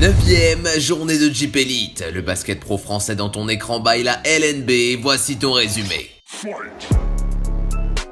Neuvième journée de Jeep Elite, le basket pro français dans ton écran by la LNB, voici ton résumé.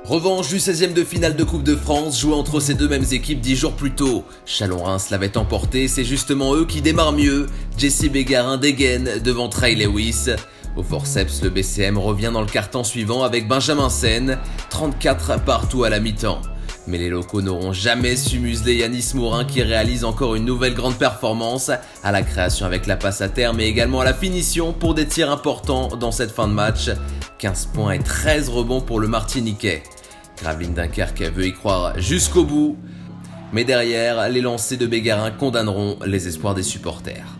Revanche du 16e de finale de Coupe de France, joué entre ces deux mêmes équipes 10 jours plus tôt. Chalon-Reims l'avait emporté, c'est justement eux qui démarrent mieux. Jesse Bégarin dégaine devant Trey Lewis. Au forceps, le BCM revient dans le quart-temps suivant avec Benjamin Sen, 34 partout à la mi-temps. Mais les locaux n'auront jamais su museler Yanis Mourin qui réalise encore une nouvelle grande performance à la création avec la passe à terre mais également à la finition pour des tirs importants dans cette fin de match. 15 points et 13 rebonds pour le Martiniquais. Gravelines Dunkerque veut y croire jusqu'au bout. Mais derrière, les lancers de Bégarin condamneront les espoirs des supporters.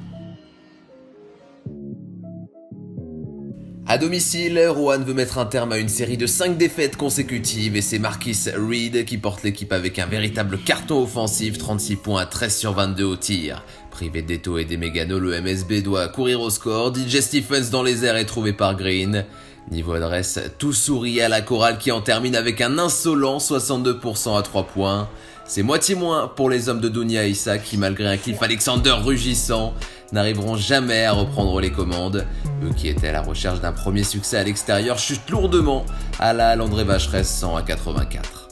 À domicile, Roanne veut mettre un terme à une série de 5 défaites consécutives et c'est Marquis Reed qui porte l'équipe avec un véritable carton offensif, 36 points à 13 sur 22 au tir. Privé d'Eto et des Mégano, le MSB doit courir au score. DJ Stephens dans les airs est trouvé par Green. Niveau adresse, tout sourit à la chorale qui en termine avec un insolent 62% à 3 points. C'est moitié moins pour les hommes de Dounia Issa qui, malgré un Cliff Alexander rugissant, n'arriveront jamais à reprendre les commandes. Eux qui étaient à la recherche d'un premier succès à l'extérieur chutent lourdement à la halle André Vacheresse 100 à 84.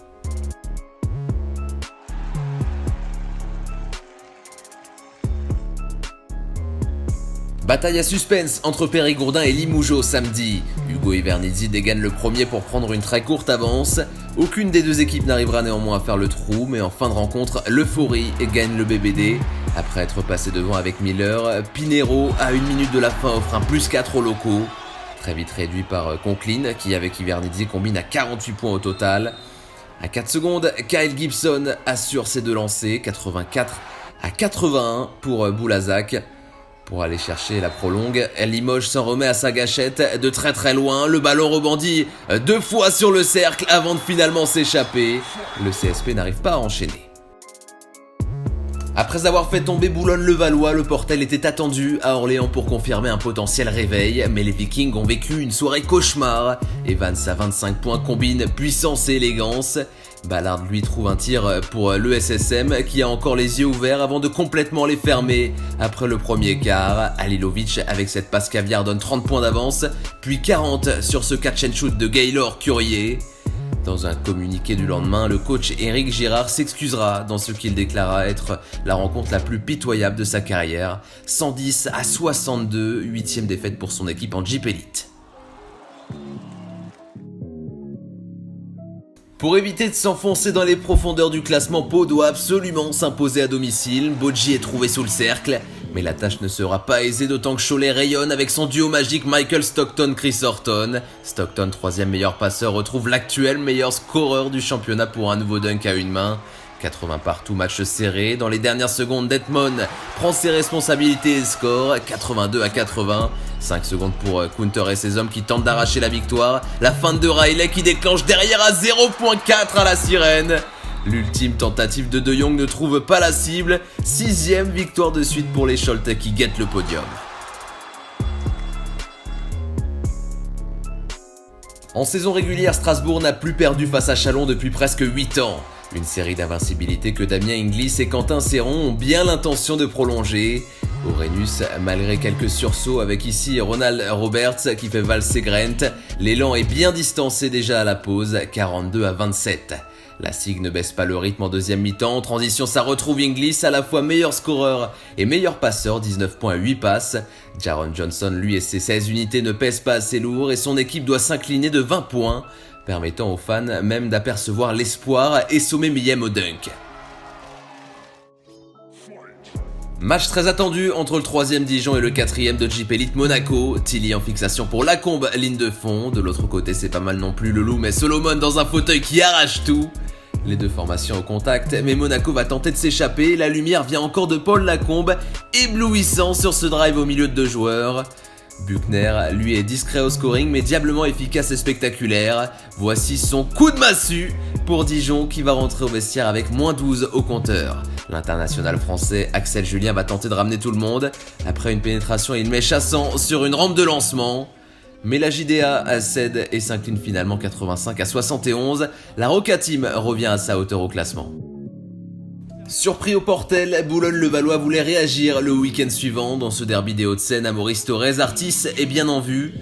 Bataille à suspense entre Périgourdin et Limougeau samedi. Hugo Ivernizzi dégaine le premier pour prendre une très courte avance. Aucune des deux équipes n'arrivera néanmoins à faire le trou, mais en fin de rencontre, l'euphorie gagne le BBD. Après être passé devant avec Miller, Pinero, à 1 minute de la fin, offre un +4 aux locaux. Très vite réduit par Conklin, qui avec Ivernizzi combine à 48 points au total. À 4 secondes, Kyle Gibson assure ses deux lancers, 84 à 81 pour Boulazac. Pour aller chercher la prolongue, Limoges s'en remet à sa gâchette de très très loin. Le ballon rebondit 2 fois sur le cercle avant de finalement s'échapper. Le CSP n'arrive pas à enchaîner. Après avoir fait tomber Boulogne-le-Valois, le Portel était attendu à Orléans pour confirmer un potentiel réveil, mais les Vikings ont vécu une soirée cauchemar. Evans à 25 points combine puissance et élégance. Ballard lui trouve un tir pour l'ESSM qui a encore les yeux ouverts avant de complètement les fermer. Après le premier quart, Halilovic avec cette passe caviar donne 30 points d'avance, puis 40 sur ce catch and shoot de Gaylor Curier. Dans un communiqué du lendemain, le coach Éric Girard s'excusera dans ce qu'il déclara être la rencontre la plus pitoyable de sa carrière. 110 à 62, 8e défaite pour son équipe en Jeep Elite. Pour éviter de s'enfoncer dans les profondeurs du classement, Pau doit absolument s'imposer à domicile. Bodji est trouvé sous le cercle, mais la tâche ne sera pas aisée d'autant que Cholet rayonne avec son duo magique Michael Stockton-Chris Horton. Stockton, 3e meilleur passeur, retrouve l'actuel meilleur scoreur du championnat pour un nouveau dunk à une main. 80 partout, match serré. Dans les dernières secondes, Detmon prend ses responsabilités et score 82 à 80. 5 secondes pour Counter et ses hommes qui tentent d'arracher la victoire. La feinte de Riley qui déclenche derrière à 0.4 à la sirène. L'ultime tentative de De Jong ne trouve pas la cible. 6e victoire de suite pour les Choletais qui guettent le podium. En saison régulière, Strasbourg n'a plus perdu face à Chalon depuis presque 8 ans. Une série d'invincibilité que Damien Inglis et Quentin Serron ont bien l'intention de prolonger. Aurenius, malgré quelques sursauts avec ici Ronald Roberts qui fait valser Grant, l'élan est bien distancé déjà à la pause, 42 à 27. La SIG ne baisse pas le rythme en deuxième mi-temps. En transition, ça retrouve Inglis, à la fois meilleur scoreur et meilleur passeur, 19 points à 8 passes. Jaron Johnson, lui et ses 16 unités ne pèsent pas assez lourd et son équipe doit s'incliner de 20 points, permettant aux fans même d'apercevoir l'espoir et sommer Millem au dunk. Match très attendu entre le 3e Dijon et le 4e de Jeep Elite Monaco. Tilly en fixation pour Lacombe, ligne de fond. De l'autre côté, c'est pas mal non plus le loup, mais Solomon dans un fauteuil qui arrache tout. Les deux formations au contact, mais Monaco va tenter de s'échapper. La lumière vient encore de Paul Lacombe, éblouissant sur ce drive au milieu de 2 joueurs. Buchner, lui, est discret au scoring, mais diablement efficace et spectaculaire. Voici son coup de massue pour Dijon qui va rentrer au vestiaire avec -12 au compteur. L'international français Axel Julien va tenter de ramener tout le monde. Après une pénétration, il met Chassant sur une rampe de lancement. Mais la JDA cède et s'incline finalement 85 à 71. La Roca Team revient à sa hauteur au classement. Surpris au Portel, Boulogne-le-Valois voulait réagir le week-end suivant. Dans ce derby des Hauts-de-Seine, Maurice Thorez, Artis est bien en vue.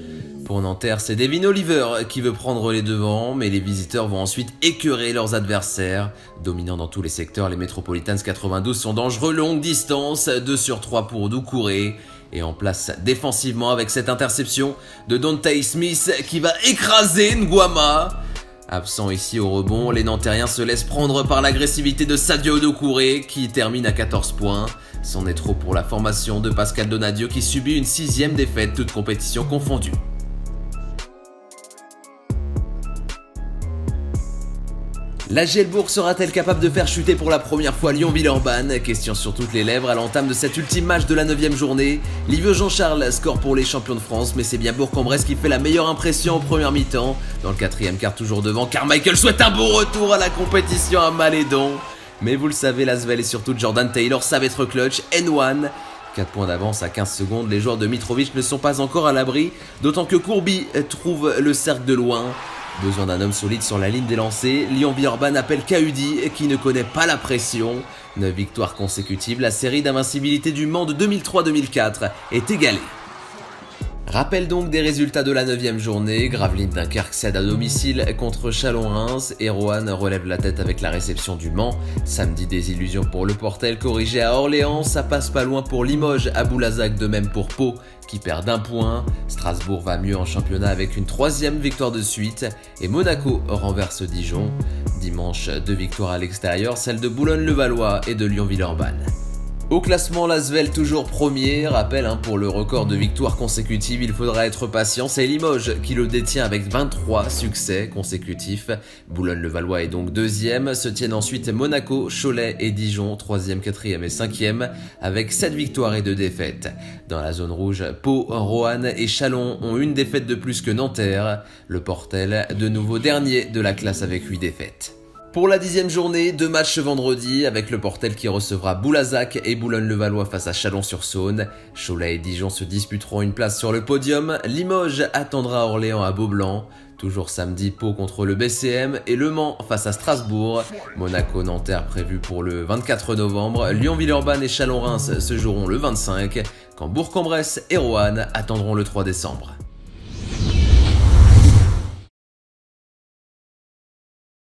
Pour Nanterre, c'est Devin Oliver qui veut prendre les devants, mais les visiteurs vont ensuite écœurer leurs adversaires. Dominant dans tous les secteurs, les Metropolitans 92 sont dangereux longue distance, 2 sur 3 pour Doucouré. Et en place défensivement avec cette interception de Dontai Smith qui va écraser Nguama. Absent ici au rebond, les Nantériens se laissent prendre par l'agressivité de Sadio Doucouré qui termine à 14 points. C'en est trop pour la formation de Pascal Donadio qui subit une 6e défaite, toute compétition confondue. La Gelbourg sera-t-elle capable de faire chuter pour la première fois Lyon-Villeurbanne? Question sur toutes les lèvres à l'entame de cet ultime match de la 9e journée. Livio Jean-Charles score pour les champions de France, mais c'est bien Bourg-en-Bresse qui fait la meilleure impression en première mi-temps. Dans le 4e quart toujours devant, Carmichael souhaite un beau retour à la compétition à Malédon. Mais vous le savez, Lasvel et surtout Jordan Taylor savent être clutch, N1. 4 points d'avance à 15 secondes, les joueurs de Mitrovic ne sont pas encore à l'abri, d'autant que Courby trouve le cercle de loin. Besoin d'un homme solide sur la ligne des lancers, Lyon-Villeurbanne appelle Kahudi qui ne connaît pas la pression. 9 victoires consécutives, la série d'invincibilité du Mans de 2003-2004 est égalée. Rappel donc des résultats de la 9e journée, Gravelines Dunkerque cède à domicile contre Chalon-Reims et Roanne relève la tête avec la réception du Mans. Samedi, des illusions pour le Portel corrigé à Orléans, ça passe pas loin pour Limoges à Boulazac, de même pour Pau qui perd d'1 point. Strasbourg va mieux en championnat avec une 3e victoire de suite et Monaco renverse Dijon. Dimanche, 2 victoires à l'extérieur, celle de Boulogne-le-Valois et de Lyon-Villeurbanne. Au classement, Lasvel toujours premier. Rappel, pour le record de victoires consécutives, il faudra être patient. C'est Limoges qui le détient avec 23 succès consécutifs. Boulogne-le-Valois est donc 2e. Se tiennent ensuite Monaco, Cholet et Dijon, 3e, 4e et 5e, avec 7 victoires et 2 défaites. Dans la zone rouge, Pau, Roanne et Chalon ont une défaite de plus que Nanterre. Le Portel, de nouveau dernier de la classe avec 8 défaites. Pour la 10e journée, 2 matchs ce vendredi avec le Portel qui recevra Boulazac et Boulogne-le-Valois face à Chalon-sur-Saône. Cholet et Dijon se disputeront une place sur le podium. Limoges attendra Orléans à Beaublanc. Toujours samedi, Pau contre le BCM et Le Mans face à Strasbourg. Monaco-Nanterre prévu pour le 24 novembre. Lyon-Villeurbanne et Chalon-Reims se joueront le 25, quand Bourg-en-Bresse et Roanne attendront le 3 décembre.